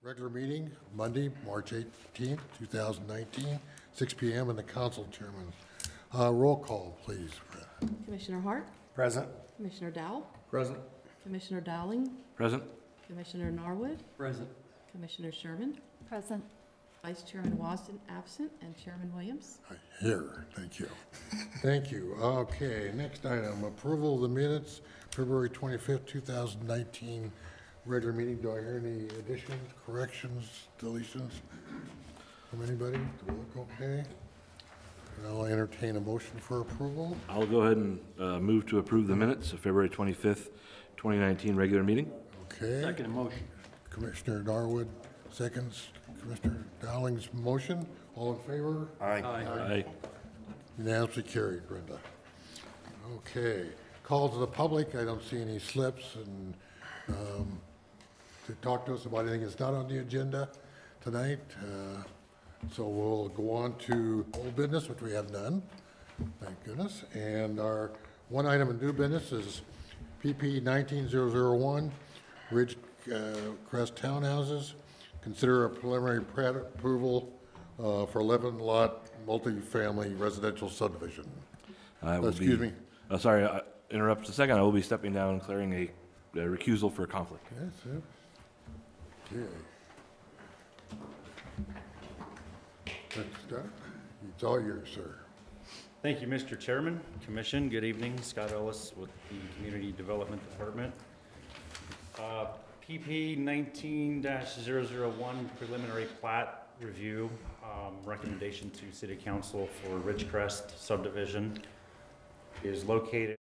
Regular meeting, Monday, March 18th, 2019, 6 p.m. in the council chairman. Roll call, please. Commissioner Hart? Present. Commissioner Dowell? Present. Commissioner Dowling? Present. Commissioner Norwood? Present. Commissioner Sherman? Present. Vice Chairman Wasden absent, and Chairman Williams? Here, thank you. Thank you. Okay, next item, approval of the minutes, February 25th, 2019, regular meeting. Do I hear any additions, corrections, deletions from anybody? Do we look okay? And I'll entertain a motion for approval. I'll go ahead and move to approve the minutes of February 25th, 2019 regular meeting. Okay. Second motion. Commissioner Norwood, seconds. Commissioner Dowling's motion. All in favor? Aye. Aye. Unanimously carried, Brenda. Okay. Call to the public. I don't see any slips and to talk to us about anything that's not on the agenda tonight. So we'll go on to old business, which we have none. Thank goodness. And our one item of new business is PP 19001, Ridgecrest Townhouses. Consider a preliminary plat approval for 11-lot multifamily residential subdivision. Excuse me. Sorry, interrupt a second. I will be stepping down and clearing a recusal for conflict. Yes, sir. Okay. Let's start. It's all yours, sir. Thank you, Mr. Chairman, Commission. Good evening. Scott Ellis with the Community Development Department. PP 19-001 preliminary plat review, recommendation to City Council for Ridgecrest subdivision is located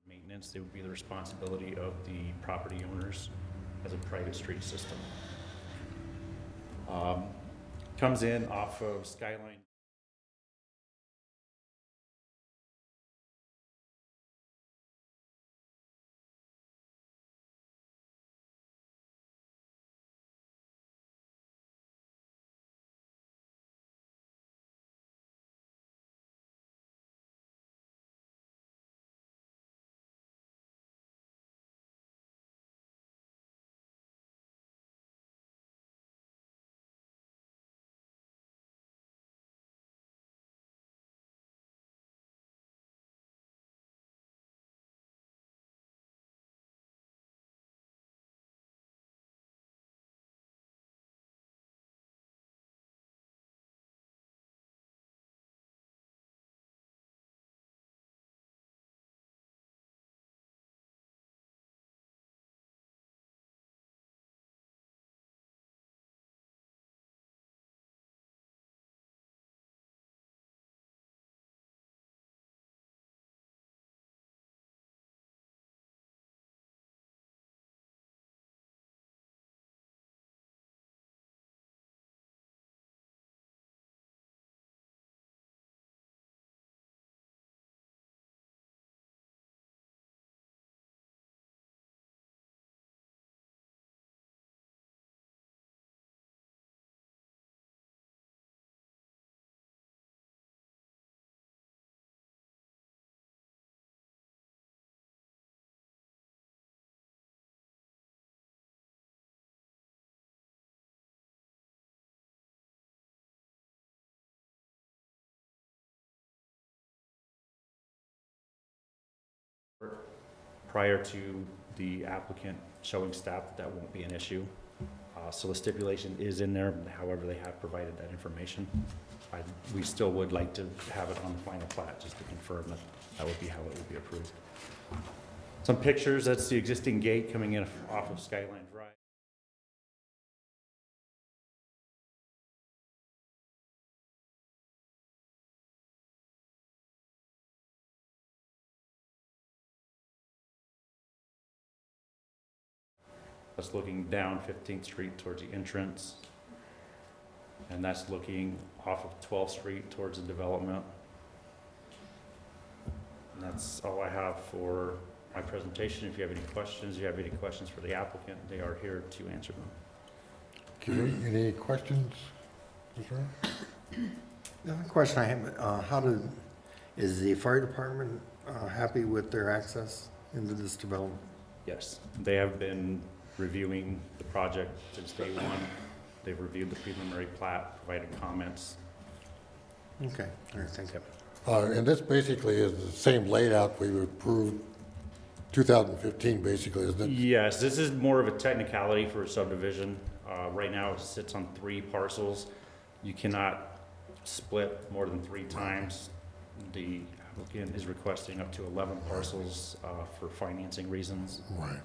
maintenance. They would be the responsibility of the property owners as a private street system. Comes in off of Skyline. Prior to the applicant showing staff that won't be an issue. So the stipulation is in there, however they have provided that information. we still would like to have it on the final plat, just to confirm that that would be how it would be approved. Some pictures, that's the existing gate coming in off of Skyline Drive. That's looking down 15th Street towards the entrance. And that's looking off of 12th Street towards the development. And that's all I have for my presentation. If you have any questions, for the applicant, they are here to answer them. Okay, any questions? Sir? The other question I have, is the fire department happy with their access into this development? Yes, they have been reviewing the project since day one. They've reviewed the preliminary plat, provided comments. Okay, all right, thank you. And this basically is the same layout we approved 2015, basically, isn't it? Yes, this is more of a technicality for a subdivision. Right now, it sits on 3 parcels. You cannot split more than 3 times. The applicant is requesting up to 11 parcels for financing reasons. Right.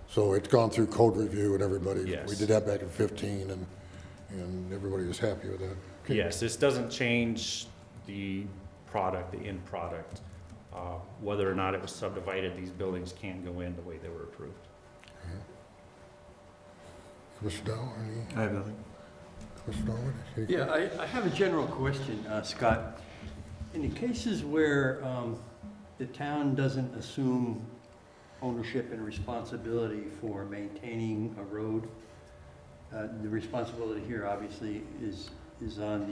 So it's gone through code review and everybody. Yes. We did that back in 15, and everybody was happy with that. Okay. Yes, this doesn't change the product, the end product. Whether or not it was subdivided, these buildings can go in the way they were approved. Commissioner Dow, I have nothing. Commissioner Norwood? Any- Yeah, I have a general question, Scott. In the cases where the town doesn't assume ownership and responsibility for maintaining a road, the responsibility here obviously is on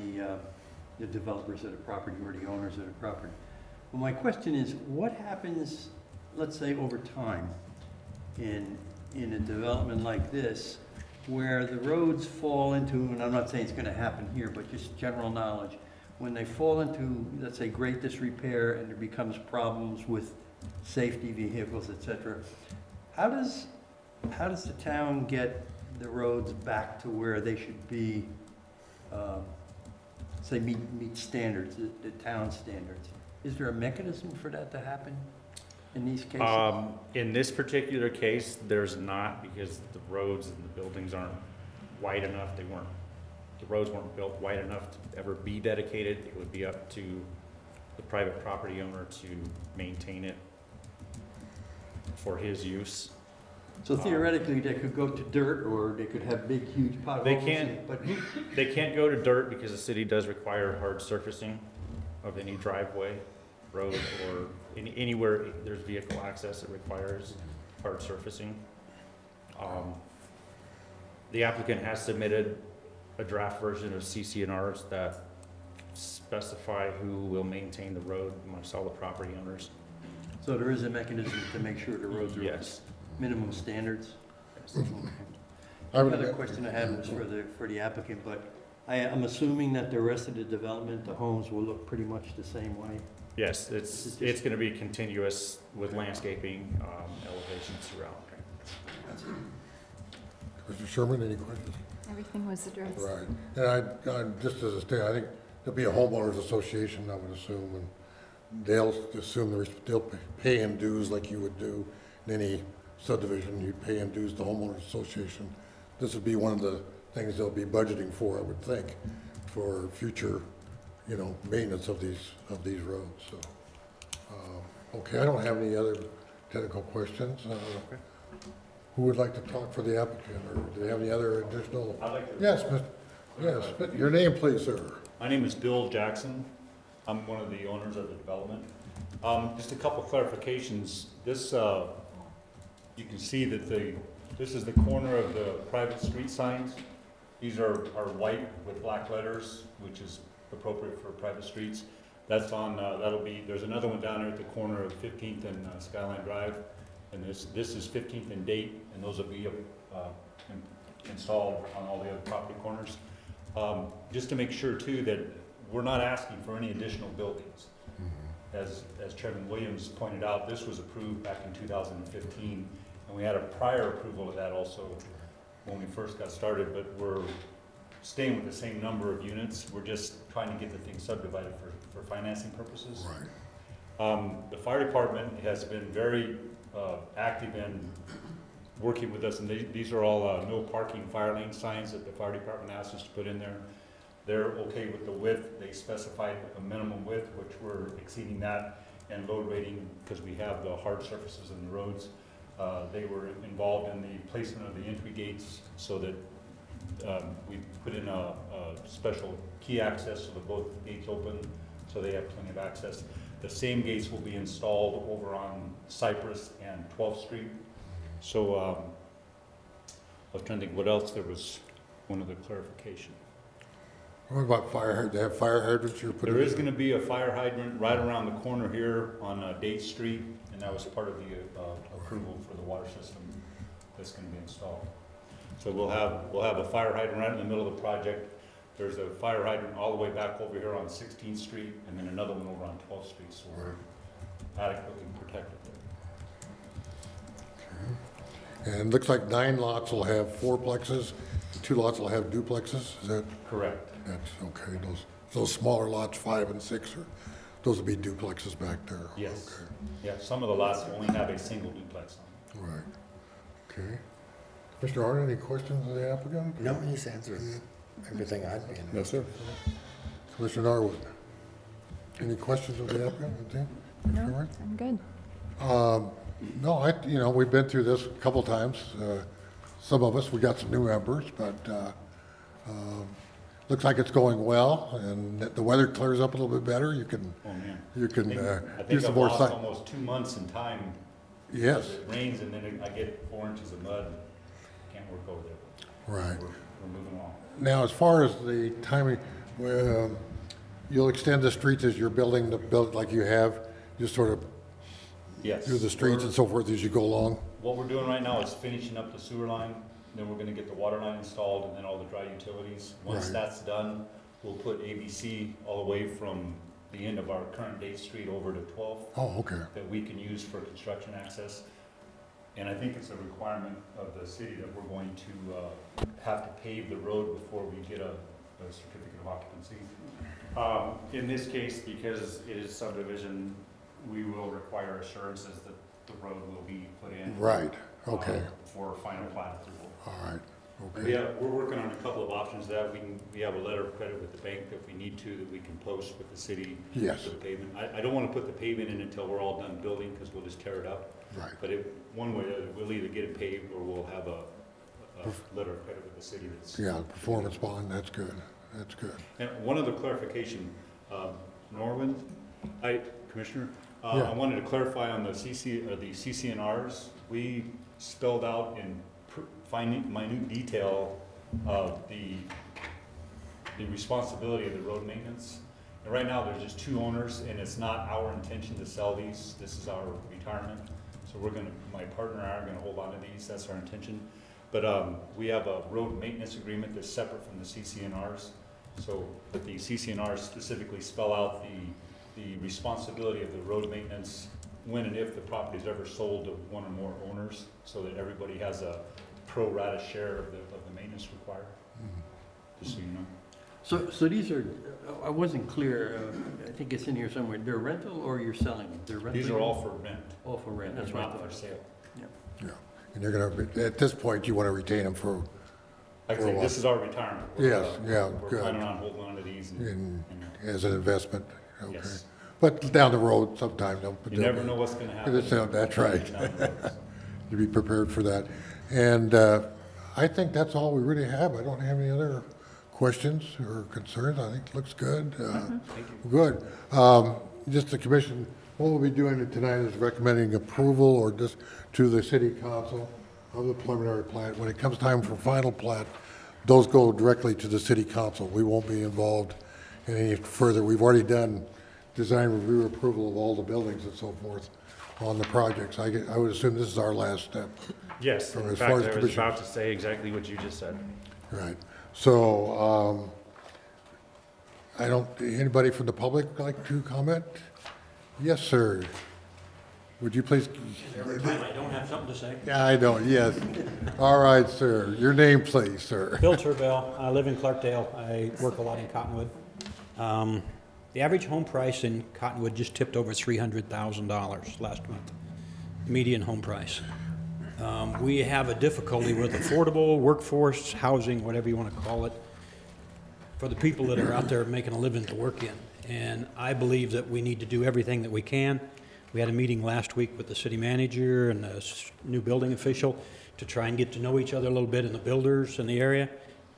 the developers of the property or the owners of the property. Well, my question is, what happens, let's say, over time in a development like this, where the roads fall into, and I'm not saying it's going to happen here, but just general knowledge, when they fall into, let's say, great disrepair and there becomes problems with safety vehicles, etc., how does the town get the roads back to where they should be, say, meet standards, the town standards? Is there a mechanism for that to happen in these cases? In this particular case, there's not, because the roads and the buildings aren't wide enough. The roads weren't built wide enough to ever be dedicated. It would be up to the private property owner to maintain it for his use. So theoretically, they could go to dirt, or they could have big, huge potholes. They can't go to dirt because the city does require hard surfacing of any driveway, road, or anywhere there's vehicle access. It requires hard surfacing. The applicant has submitted a draft version of CC&Rs that specify who will maintain the road amongst all the property owners. So there is a mechanism to make sure the roads are Yes. minimum standards? Yes. Okay. Another question I had was for the applicant, but I'm assuming that the rest of the development, the homes, will look pretty much the same way? Yes, it's going to be continuous with landscaping, elevations throughout. Mr. Sherman, any questions? Everything was addressed. Right. And I just as a state, I think there'll be a homeowners association, I would assume, and they'll assume they'll pay in dues like you would do in any subdivision. You pay in dues to homeowners association. This would be one of the things they'll be budgeting for, I would think, for future, maintenance of these roads. So, okay, I don't have any other technical questions. Who would like to talk for the applicant, or do they have any other additional? I'd like to. Yes, but your name, please, sir. My name is Bill Jackson. I'm one of the owners of the development. Just a couple clarifications. This, you can see that this is the corner of the private street signs. These are white with black letters, which is appropriate for private streets. That's on, there's another one down there at the corner of 15th and Skyline Drive. And this is 15th and Date, and those will be installed on all the other property corners. Just to make sure too that we're not asking for any additional buildings. As Chairman Williams pointed out, this was approved back in 2015, and we had a prior approval of that also when we first got started, but we're staying with the same number of units. We're just trying to get the thing subdivided for financing purposes. Right. The fire department has been very active in working with us, and these are all no parking fire lane signs that the fire department asked us to put in there. They're okay with the width. They specified a minimum width, which we're exceeding that, and load rating, because we have the hard surfaces in the roads. They were involved in the placement of the entry gates so that we put in a special key access so that both gates open, so they have plenty of access. The same gates will be installed over on Cypress and 12th Street. So I was trying to think what else there was, one other clarification. What about fire hydrant? They have fire hydrants you're putting in? There is going to be a fire hydrant right around the corner here on Date Street, and that was part of the approval for the water system that's going to be installed. So we'll have a fire hydrant right in the middle of the project. There's a fire hydrant all the way back over here on 16th Street, and then another one over on 12th Street, so we're adequately protected there. And it looks like 9 lots will have fourplexes, 2 lots will have duplexes, is that? Correct. That's okay, those smaller lots, 5 and 6, those will be duplexes back there? Yes. Okay, Yeah, some of the lots only have a single duplex on them. right, okay. Mr. Arden, any questions of the applicant? No, he's answered everything I'd be in. No, sir. Commissioner Norwood, any questions of the applicant? Anything? No, I'm good. No, we've been through this a couple times. Some of us, we got some new members, but looks like it's going well, and the weather clears up a little bit better. You can, Oh, man. you can I do think some I've more lost site. almost 2 months in time. Yes, It rains and then I get 4 inches of mud. Can't work over there. right. We're moving along. Now, as far as the timing, you'll extend the streets as you're building the like you have, just sort of Yes. do the streets and so forth as you go along? What we're doing right now is finishing up the sewer line, then we're gonna get the water line installed and then all the dry utilities. Once Right. that's done, we'll put ABC all the way from the end of our current Date Street over to 12th Oh, okay, that we can use for construction access. And I think it's a requirement of the city that we're going to have to pave the road before we get a certificate of occupancy. In this case, because it is subdivision, we will require assurances that the road will be put in. right, okay, For final plat approval. all right, okay. We're working on a couple of options that we have a letter of credit with the bank if we need to, that we can post with the city. Yes. For the pavement. I don't want to put the pavement in until we're all done building, because we'll just tear it up. Right, But one way, we'll either get it paved or we'll have a letter of credit with the city that's. yeah, performance bond, that's good, that's good. And one other clarification, Norman, Commissioner, Yeah. I wanted to clarify on the CCNRs. We spelled out in minute detail the responsibility of the road maintenance. And right now, there's just 2 owners, and it's not our intention to sell these. This is our retirement. So my partner and I are gonna hold on to these. That's our intention. But we have a road maintenance agreement that's separate from the CCNRs. So, but the CCNRs specifically spell out the responsibility of the road maintenance when and if the property is ever sold to one or more owners, so that everybody has a pro rata share of the maintenance required, just so you know. So these are, I wasn't clear, I think it's in here somewhere, they're rental or you're selling them? They're rental? These are all for rent. All for rent, They're that's right. not for sale. Yeah, and you're gonna, at this point, you wanna retain them for, Like I For a say, while. this is our retirement. Yes, yeah, We're good. planning on holding on to these and, as an investment, okay. yes. But down the road sometime, they'll. You never know what's gonna happen. That's right. down the road, so. To be prepared for that. And I think that's all we really have. I don't have any other questions or concerns. I think it looks good. Thank you. Good. Just the commission, what we'll be doing tonight is recommending approval or just to the city council of the preliminary plat. When it comes time for final plat, those go directly to the city council. We won't be involved in any further. We've already done design review approval of all the buildings and so forth on the projects. I would assume this is our last step. Yes, From in as fact, far as I was commission- about to say exactly what you just said. Right. So, anybody from the public like to comment? Yes, sir. Would you please? Every time I don't have something to say. Yeah, I know, yes. All right, sir. Your name, please, sir. Bill Turbell, I live in Clarkdale. I work a lot in Cottonwood. The average home price in Cottonwood just tipped over $300,000 last month, median home price. We have a difficulty with affordable workforce, housing, whatever you want to call it, for the people that are out there making a living to work in. And I believe that we need to do everything that we can. We had a meeting last week with the city manager and the new building official to try and get to know each other a little bit, and the builders in the area.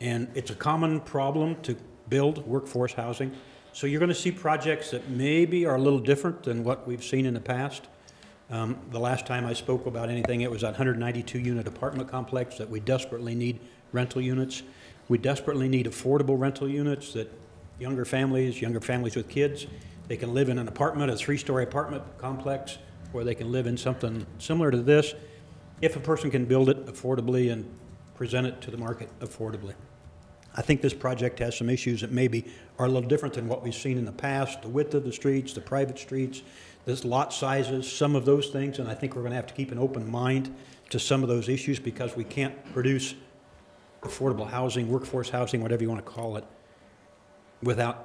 And it's a common problem to build workforce housing. So you're going to see projects that maybe are a little different than what we've seen in the past. The last time I spoke about anything, it was that 192-unit apartment complex that we desperately need rental units. We desperately need affordable rental units that younger families with kids, they can live in an apartment, a 3-story apartment complex, or they can live in something similar to this if a person can build it affordably and present it to the market affordably. I think this project has some issues that maybe are a little different than what we've seen in the past, the width of the streets, the private streets, this lot sizes, some of those things, and I think we're going to have to keep an open mind to some of those issues because we can't produce affordable housing, workforce housing, whatever you want to call it, without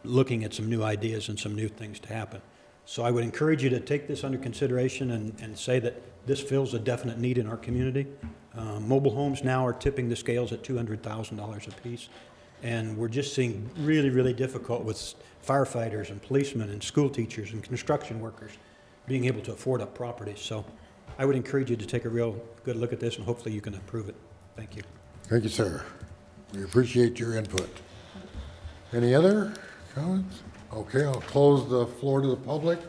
looking at some new ideas and some new things to happen. So I would encourage you to take this under consideration and say that this fills a definite need in our community. Mobile homes now are tipping the scales at $200,000 apiece, and we're just seeing really, really difficult with firefighters and policemen and school teachers and construction workers being able to afford up properties. So I would encourage you to take a real good look at this, and hopefully you can approve it. Thank you. Thank you, sir. We appreciate your input. Any other comments? Okay, I'll close the floor to the public.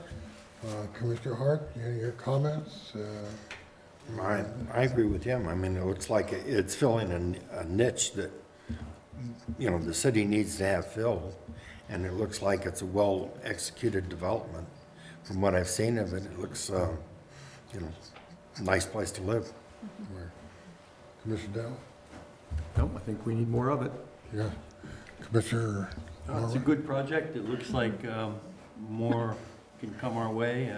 Commissioner Hart, any of your comments? I agree with him. I mean, it looks like it's filling a niche that, you know, the city needs to have filled, and it looks like it's a well-executed development. From what I've seen of it, it looks, you know, a nice place to live. Commissioner Dow? No, I think we need more of it. Yeah. Commissioner? It's a good project. It looks like more can come our way.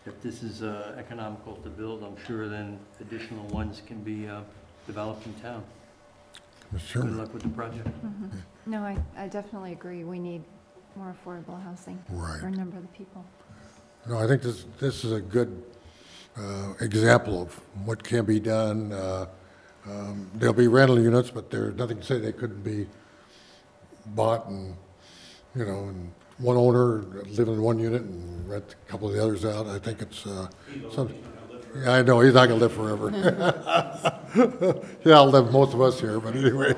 If this is economical to build, I'm sure then additional ones can be developed in town. Sure. Good luck with the project. No, I definitely agree. We need more affordable housing for a number of the people. No, I think this is a good example of what can be done. There'll be rental units, but there's nothing to say they couldn't be bought and, you know, and one owner live in one unit and rent a couple of the others out. I think it's yeah, I know, he's not going to live forever. Yeah, I'll live most of us here, but anyway.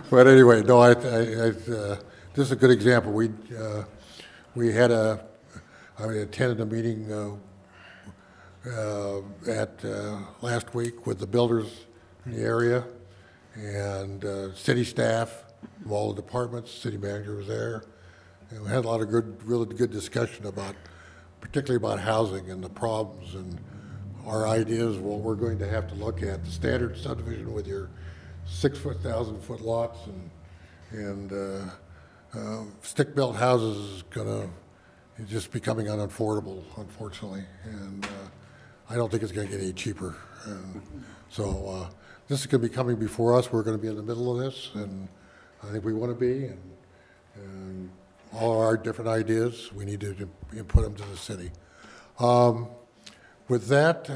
But anyway, no, this is a good example. We had I attended a meeting last week with the builders in the area and city staff from all the departments. City manager was there, and we had a lot of really good discussion about, particularly about housing and the problems and our ideas, what we're going to have to look at. The standard subdivision with your 6-foot, 1,000-foot lots and stick-built houses is it's just becoming unaffordable, unfortunately, and I don't think it's going to get any cheaper. And so this is going to be coming before us. We're going to be in the middle of this, and I think we want to be. And all our different ideas, we need to input them to the city. With that,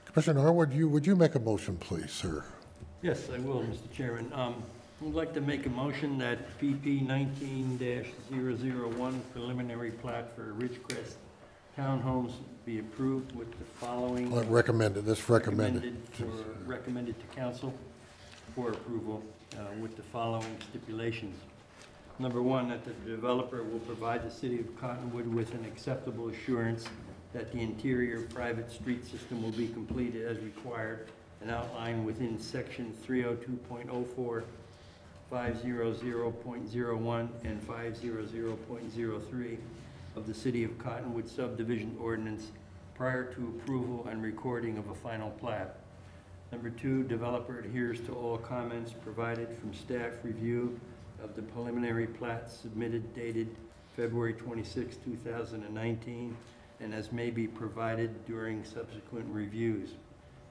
Commissioner Norwood, would you make a motion, please, sir? Yes, I will, Mr. Chairman. I'd like to make a motion that PP 19-001 preliminary plat for Ridgecrest Townhomes be approved with the following. Recommended to council for approval with the following stipulations. Number one, that the developer will provide the city of Cottonwood with an acceptable assurance that the interior private street system will be completed as required and outlined within section 302.04, 500.01, and 500.03 of the City of Cottonwood subdivision ordinance prior to approval and recording of a final plat. Number two, developer adheres to all comments provided from staff review of the preliminary plat submitted dated February 26, 2019, and as may be provided during subsequent reviews.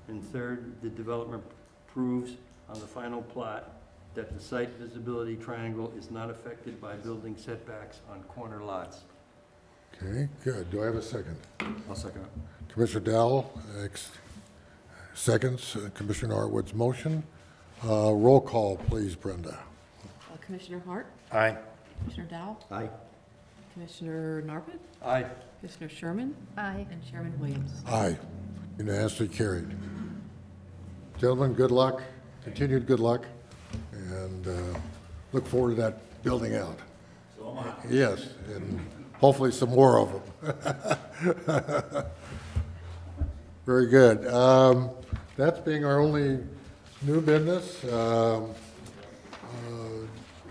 And third, the developer proves on the final plot that the site visibility triangle is not affected by building setbacks on corner lots. Okay, good. Do I have a second? I'll second it. Commissioner Dowell seconds Commissioner Arwood's motion. Roll call, please, Brenda. Commissioner Hart, Aye. Commissioner Dowell, Aye. Commissioner Narvin, Aye. Commissioner Sherman, Aye. and Chairman Williams. Aye. Unanimously carried. Gentlemen, good luck, continued good luck, and look forward to that building out. So am I. Yes, and hopefully some more of them. Very good. That's being our only new business.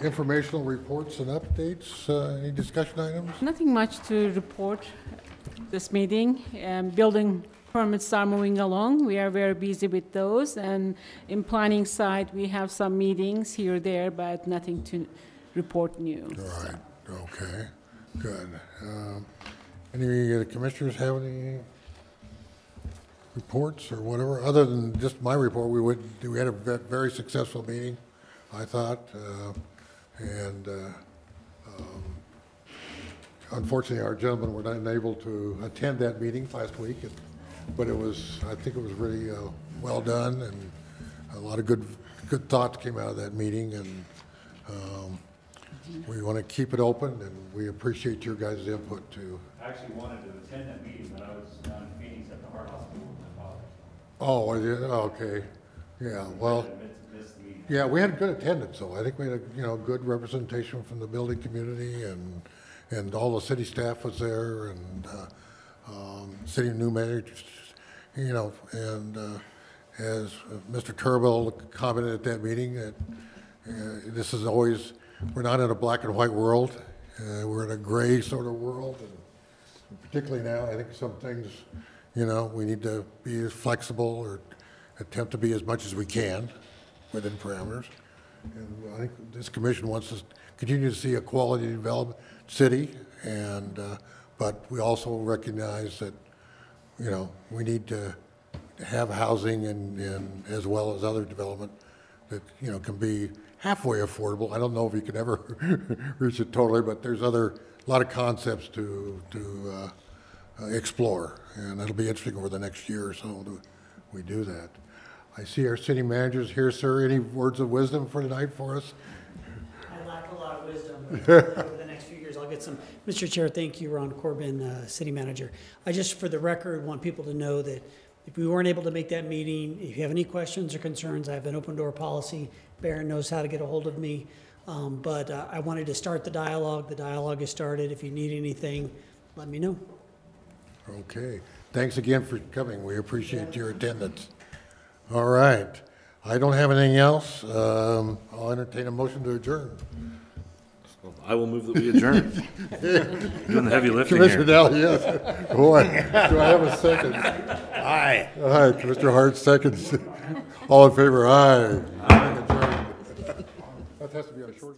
Informational reports and updates, any discussion items? Nothing much to report this meeting. Building permits are moving along. We are very busy with those. And in planning side, we have some meetings here or there, but nothing to report new. All right, okay, good. Any of the commissioners have any reports or whatever? Other than just my report, we had a very successful meeting, I thought. Unfortunately, our gentlemen were not able to attend that meeting last week, but I think it was really well done, and a lot of good thoughts came out of that meeting, and we want to keep it open, and we appreciate your guys' input too. I actually wanted to attend that meeting, but I was on meetings at the Heart Hospital with my father. Oh, was it? Okay, yeah, well. Yeah, we had good attendance, though. I think we had a good representation from the building community, and all the city staff was there, and city new managers, and as Mr. Turbo commented at that meeting, that this is always, we're not in a black and white world, we're in a gray sort of world, and particularly now, I think some things, we need to be as flexible or attempt to be as much as we can within parameters. And I think this commission wants to continue to see a quality developed city, and but we also recognize that we need to have housing and as well as other development that can be halfway affordable. I don't know if you can ever reach it totally, but there's a lot of concepts to explore, and it'll be interesting over the next year or so we do that. I see our city managers here, sir. Any words of wisdom for tonight for us? I lack a lot of wisdom, but over the next few years I'll get some. Mr. Chair, thank you, Ron Corbin, City Manager. I just, for the record, want people to know that if we weren't able to make that meeting, if you have any questions or concerns, I have an open door policy. Barron knows how to get a hold of me. But I wanted to start the dialogue. The dialogue has started. If you need anything, let me know. Okay. Thanks again for coming. We appreciate your attendance. All right. I don't have anything else. I'll entertain a motion to adjourn. I will move that we adjourn. Doing the heavy lifting Commissioner here. Dell, yes. Boy, do I have a second? Aye. All right, Commissioner Hart seconds. All in favor, aye. Aye. That has to be on a short.